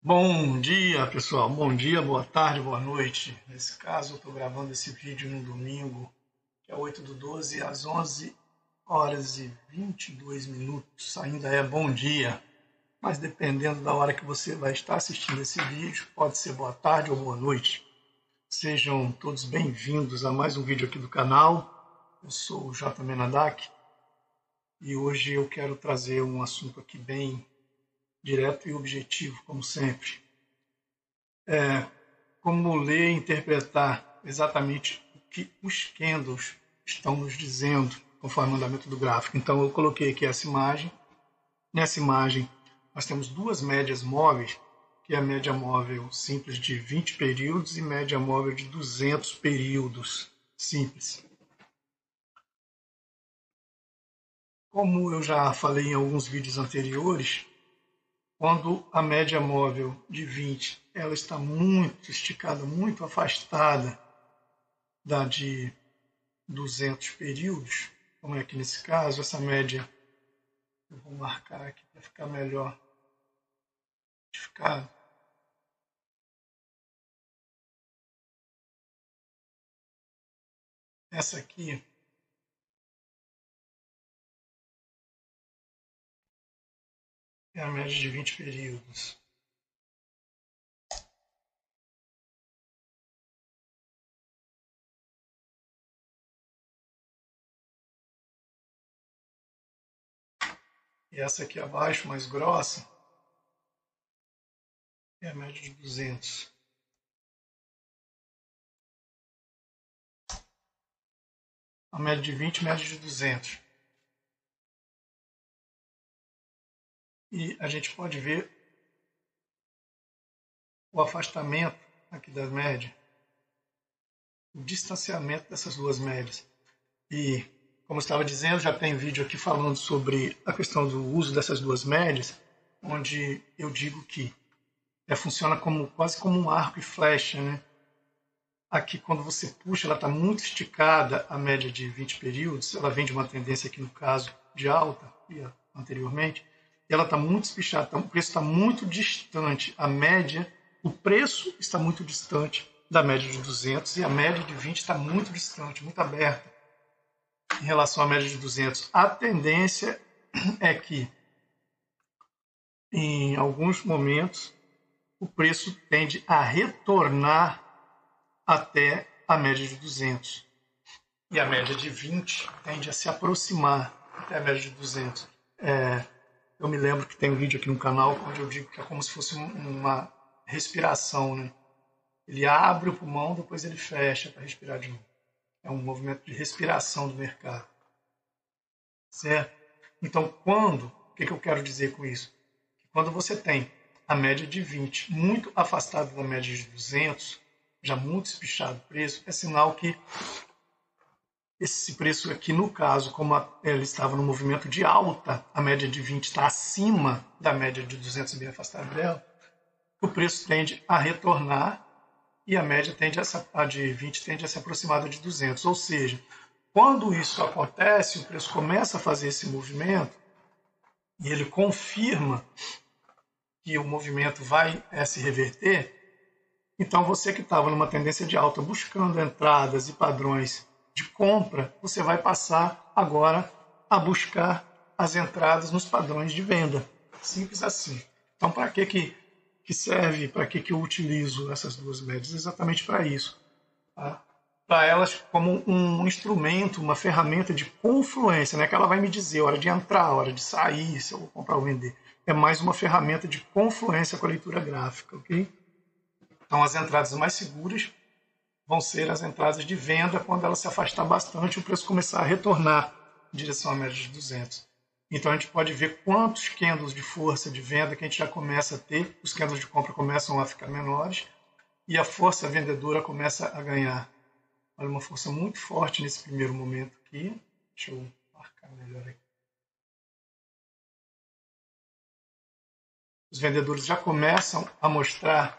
Bom dia, pessoal. Bom dia, boa tarde, boa noite. Nesse caso, eu estou gravando esse vídeo no domingo, que é 8/12, às 11 horas e 22 minutos. Ainda é bom dia, mas dependendo da hora que você vai estar assistindo esse vídeo, pode ser boa tarde ou boa noite. Sejam todos bem-vindos a mais um vídeo aqui do canal. Eu sou o J. Menadak e hoje eu quero trazer um assunto aqui bem direto e objetivo, como sempre. Como ler e interpretar exatamente o que os candles estão nos dizendo conforme o andamento do gráfico. Então eu coloquei aqui essa imagem. Nessa imagem nós temos duas médias móveis, que é a média móvel simples de 20 períodos e média móvel de 200 períodos simples. Como eu já falei em alguns vídeos anteriores, quando a média móvel de 20 ela está muito esticada, muito afastada da de 200 períodos, como é aqui nesse caso, essa média, eu vou marcar aqui para ficar melhor identificado. Essa aqui é a média de 20 períodos. E essa aqui abaixo, mais grossa, é a média de 200. A média de 20, média de 200. E a gente pode ver o afastamento aqui da média, o distanciamento dessas duas médias. E, como eu estava dizendo, já tem vídeo aqui falando sobre a questão do uso dessas duas médias, onde eu digo que funciona quase como um arco e flecha, né? Aqui, quando você puxa, ela está muito esticada, a média de 20 períodos, ela vem de uma tendência aqui, no caso, de alta, anteriormente, e ela está muito espichada, então, o preço está muito distante, o preço está muito distante da média de 200 e a média de 20 está muito distante, muito aberta em relação à média de 200. A tendência é que, em alguns momentos, o preço tende a retornar até a média de 200. E a média de 20 tende a se aproximar até a média de 200. Eu me lembro que tem um vídeo aqui no canal onde eu digo que é como se fosse uma respiração, né? Ele abre o pulmão, depois ele fecha para respirar de novo. É um movimento de respiração do mercado. Certo? Então, o que eu quero dizer com isso? Quando você tem a média de 20 muito afastada da média de 200, já muito espichado o preço, é sinal que esse preço aqui, no caso, como ele estava no movimento de alta, a média de 20 está acima da média de 200 bem afastada dela, o preço tende a retornar e a média a de 20 tende a se aproximar da de 200. Ou seja, quando isso acontece, o preço começa a fazer esse movimento e ele confirma que o movimento vai se reverter, então você que estava numa tendência de alta buscando entradas e padrões de compra, você vai passar agora a buscar as entradas nos padrões de venda. Simples assim. Então, para que serve, para que eu utilizo essas duas médias? Exatamente para isso. Tá? Para elas como um instrumento, uma ferramenta de confluência, né? Que ela vai me dizer hora de entrar, hora de sair, se eu vou comprar ou vender. É mais uma ferramenta de confluência com a leitura gráfica, ok? Então, as entradas mais seguras vão ser as entradas de venda quando ela se afastar bastante e o preço começar a retornar em direção à média de 200. Então, a gente pode ver quantos candles de força de venda que a gente já começa a ter, os candles de compra começam a ficar menores e a força vendedora começa a ganhar. Olha, uma força muito forte nesse primeiro momento aqui. Deixa eu marcar melhor aqui. Os vendedores já começam a mostrar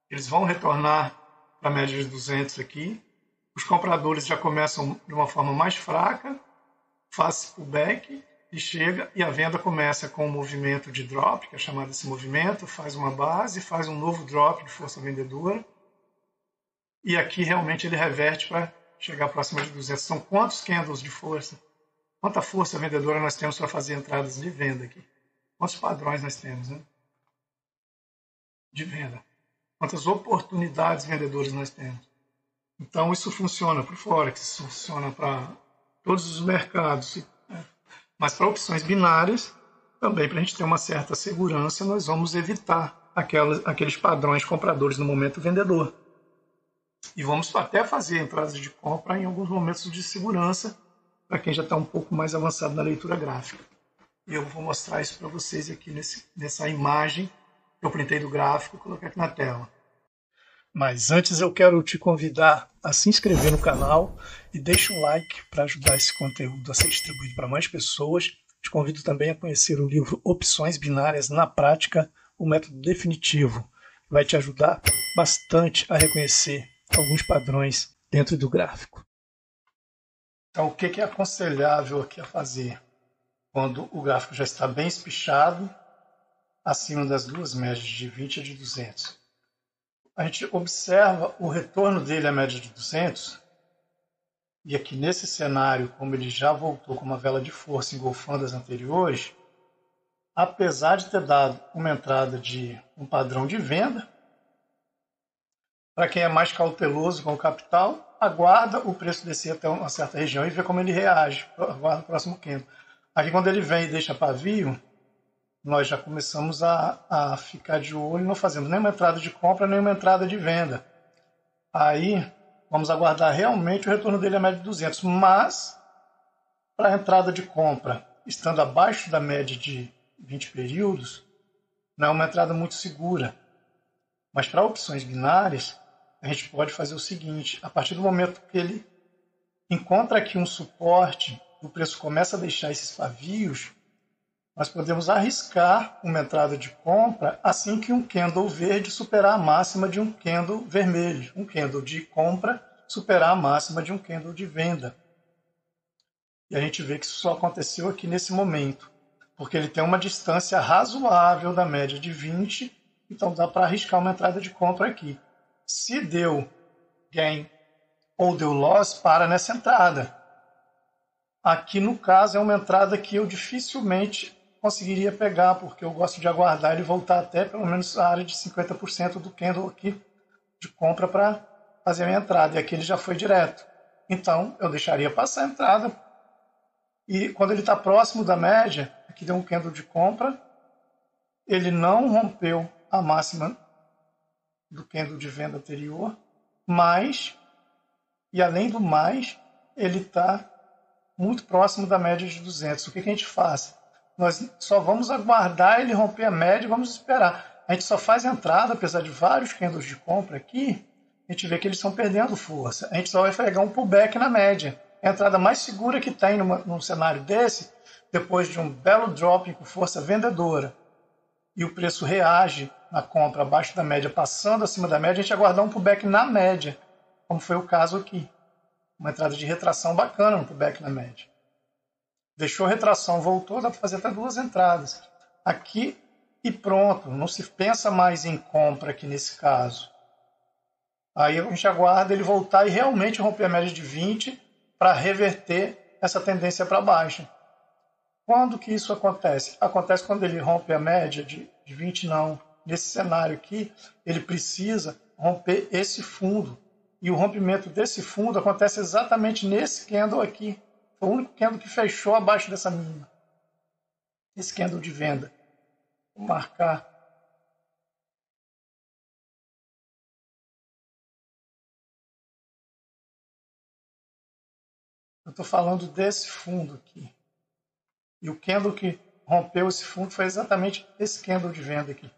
que eles vão retornar para a média de 200 aqui. Os compradores já começam de uma forma mais fraca, faz pullback, e chega e a venda começa com um movimento de drop, que é chamado esse movimento, faz uma base, faz um novo drop de força vendedora, e aqui realmente ele reverte para chegar próximo de 200. São quantos candles de força? Quanta força vendedora nós temos para fazer entradas de venda aqui? Quantos padrões nós temos, né? De venda? Quantas oportunidades vendedoras nós temos? Então isso funciona para o Forex, isso funciona para todos os mercados, né? Mas para opções binárias, também para a gente ter uma certa segurança, nós vamos evitar aqueles padrões compradores no momento vendedor. E vamos até fazer entradas de compra em alguns momentos de segurança, para quem já está um pouco mais avançado na leitura gráfica. E eu vou mostrar isso para vocês aqui nessa imagem que eu printei do gráfico e coloquei aqui na tela. Mas antes eu quero te convidar a se inscrever no canal e deixa um like para ajudar esse conteúdo a ser distribuído para mais pessoas. Te convido também a conhecer o livro Opções Binárias na Prática, o método definitivo, que vai te ajudar bastante a reconhecer alguns padrões dentro do gráfico. Então, o que é aconselhável aqui a fazer? Quando o gráfico já está bem espichado, acima das duas médias de 20 e de 200. A gente observa o retorno dele à média de 200, e aqui nesse cenário, como ele já voltou com uma vela de força engolfando as anteriores, apesar de ter dado uma entrada de um padrão de venda, para quem é mais cauteloso com o capital, aguarda o preço descer até uma certa região e vê como ele reage, aguarda o próximo candle. Aqui quando ele vem e deixa pavio, nós já começamos a ficar de olho, não fazemos nenhuma entrada de compra, nenhuma entrada de venda. Aí vamos aguardar realmente o retorno dele à média de 200, mas para a entrada de compra, estando abaixo da média de 20 períodos, não é uma entrada muito segura. Mas para opções binárias, a gente pode fazer o seguinte: a partir do momento que ele encontra aqui um suporte, o preço começa a deixar esses pavios, nós podemos arriscar uma entrada de compra assim que um candle verde superar a máxima de um candle vermelho, um candle de compra superar a máxima de um candle de venda. E a gente vê que isso só aconteceu aqui nesse momento, porque ele tem uma distância razoável da média de 20, então dá para arriscar uma entrada de compra aqui. Se deu gain ou deu loss, para nessa entrada. Aqui, no caso, é uma entrada que eu dificilmente conseguiria pegar, porque eu gosto de aguardar ele voltar até pelo menos a área de 50% do candle aqui de compra para fazer a minha entrada. E aqui ele já foi direto. Então, eu deixaria passar a entrada. E quando ele está próximo da média, aqui deu um candle de compra, ele não rompeu a máxima do candle de venda anterior, mas, e além do mais, ele está muito próximo da média de 200. O que a gente faz? Nós só vamos aguardar ele romper a média e vamos esperar. A gente só faz entrada, apesar de vários candles de compra aqui, a gente vê que eles estão perdendo força. A gente só vai pegar um pullback na média. A entrada mais segura que tem num cenário desse, depois de um belo drop com força vendedora, e o preço reage na compra abaixo da média, passando acima da média, a gente aguardar um pullback na média, como foi o caso aqui. Uma entrada de retração bacana no pullback na média. Deixou retração, voltou, dá para fazer até duas entradas. Aqui e pronto, não se pensa mais em compra aqui nesse caso. Aí a gente aguarda ele voltar e realmente romper a média de 20 para reverter essa tendência para baixo. Quando que isso acontece? Acontece quando ele rompe a média de 20, não. Nesse cenário aqui, ele precisa romper esse fundo. E o rompimento desse fundo acontece exatamente nesse candle aqui. Foi o único candle que fechou abaixo dessa mínima. Esse candle de venda. Vou marcar. Eu estou falando desse fundo aqui. E o candle que rompeu esse fundo foi exatamente esse candle de venda aqui.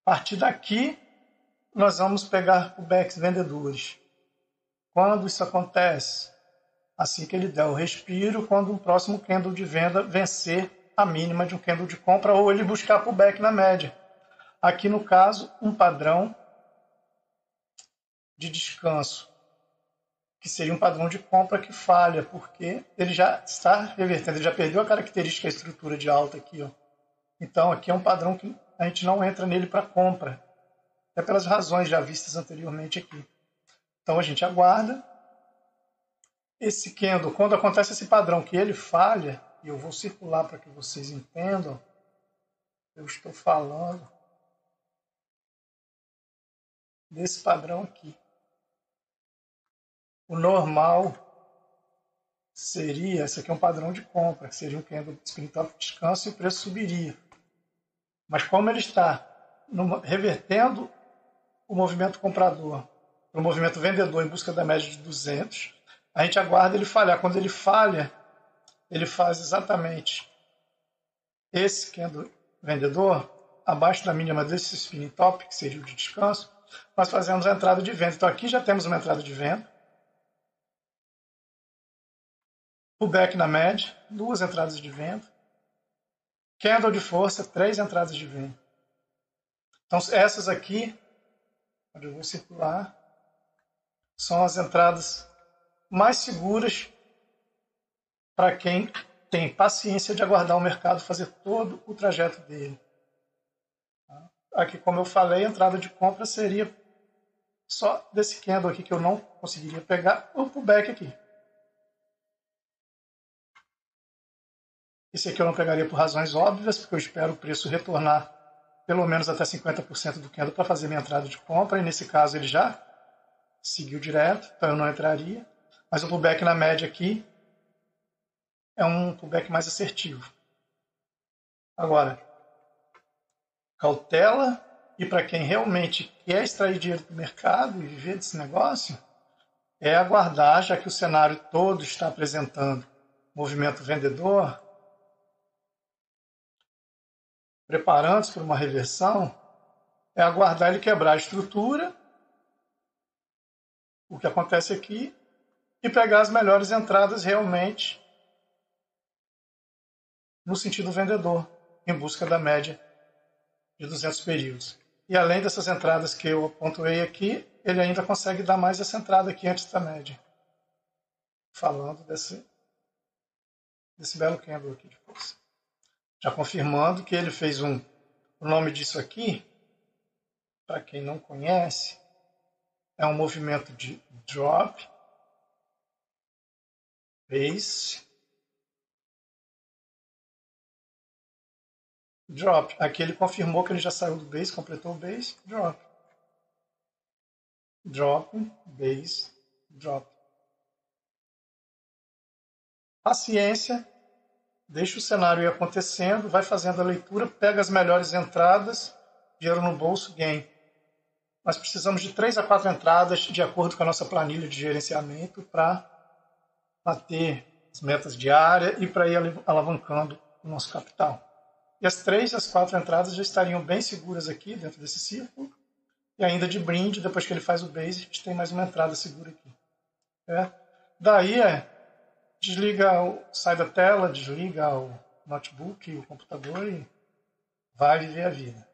A partir daqui, nós vamos pegar pullbacks vendedores. Quando isso acontece? Assim que ele der o respiro, quando um próximo candle de venda vencer a mínima de um candle de compra ou ele buscar pullback na média. Aqui, no caso, um padrão de descanso que seria um padrão de compra que falha, porque ele já está revertendo, ele já perdeu a característica, a estrutura de alta aqui. Ó. Então, aqui é um padrão que a gente não entra nele para compra, até pelas razões já vistas anteriormente aqui. Então, a gente aguarda. Esse candle, quando acontece esse padrão que ele falha, e eu vou circular para que vocês entendam, eu estou falando desse padrão aqui. O normal seria, esse aqui é um padrão de compra, que seria um candle de spin top descanso e o preço subiria. Mas como ele está revertendo o movimento comprador para o movimento vendedor em busca da média de 200, a gente aguarda ele falhar. Quando ele falha, ele faz exatamente esse candle vendedor, abaixo da mínima desse spinning top, que seria o de descanso, nós fazemos a entrada de venda. Então aqui já temos uma entrada de venda. Pullback na média, 2 entradas de venda. Candle de força, 3 entradas de venda. Então essas aqui, onde eu vou circular, são as entradas mais seguras para quem tem paciência de aguardar o mercado fazer todo o trajeto dele. Aqui, como eu falei, a entrada de compra seria só desse candle aqui que eu não conseguiria pegar, o pullback aqui. Esse aqui eu não pegaria por razões óbvias, porque eu espero o preço retornar pelo menos até 50% do candle para fazer minha entrada de compra, e nesse caso ele já seguiu direto, então eu não entraria. Mas o pullback na média aqui é um pullback mais assertivo. Agora, cautela, e para quem realmente quer extrair dinheiro do mercado e viver desse negócio, é aguardar, já que o cenário todo está apresentando movimento vendedor, preparando-se para uma reversão, é aguardar ele quebrar a estrutura, o que acontece aqui, e pegar as melhores entradas realmente no sentido vendedor, em busca da média de 200 períodos. E além dessas entradas que eu pontuei aqui, ele ainda consegue dar mais essa entrada aqui antes da média. Falando desse belo candle aqui de força. Já confirmando que ele fez o nome disso aqui, para quem não conhece, é um movimento de drop, base, drop. Aqui ele confirmou que ele já saiu do base, completou o base, drop. Drop, base, drop. Paciência, deixa o cenário ir acontecendo, vai fazendo a leitura, pega as melhores entradas, dinheiro no bolso, gain. Nós precisamos de 3 a 4 entradas de acordo com a nossa planilha de gerenciamento para bater as metas diárias e para ir alavancando o nosso capital. E as 3 as 4 entradas já estariam bem seguras aqui dentro desse círculo. E ainda de brinde, depois que ele faz o base, a gente tem mais uma entrada segura aqui. Daí desliga, sai da tela, desliga o notebook, o computador e vai viver a vida.